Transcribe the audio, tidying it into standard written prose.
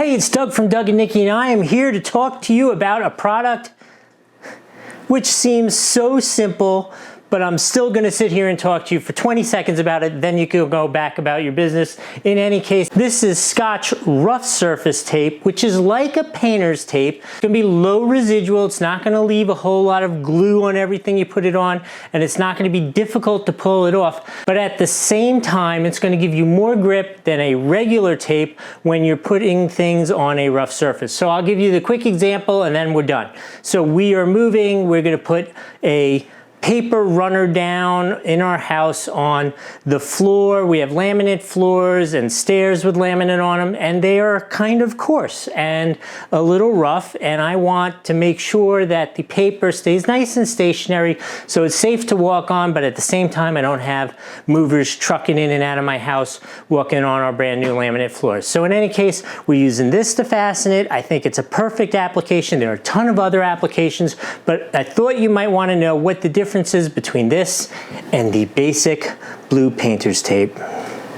Hey, it's Doug from Doug and Nikki, and I am here to talk to you about a product which seems so simple, but I'm still going to sit here and talk to you for 20 seconds about it, then you can go back about your business. In any case, this is Scotch rough surface tape, which is like a painter's tape. It's going to be low residual, it's not going to leave a whole lot of glue on everything you put it on, and it's not going to be difficult to pull it off, but at the same time, it's going to give you more grip than a regular tape when you're putting things on a rough surface. So I'll give you the quick example and then we're done. So we're going to put a paper runner down in our house on the floor. We have laminate floors and stairs with laminate on them, and they are kind of coarse and a little rough, and I want to make sure that the paper stays nice and stationary so it's safe to walk on, but at the same time I don't have movers trucking in and out of my house walking on our brand new laminate floors. So in any case, we're using this to fasten it. I think it's a perfect application. There are a ton of other applications, but I thought you might want to know what the difference is between this and the basic blue painter's tape.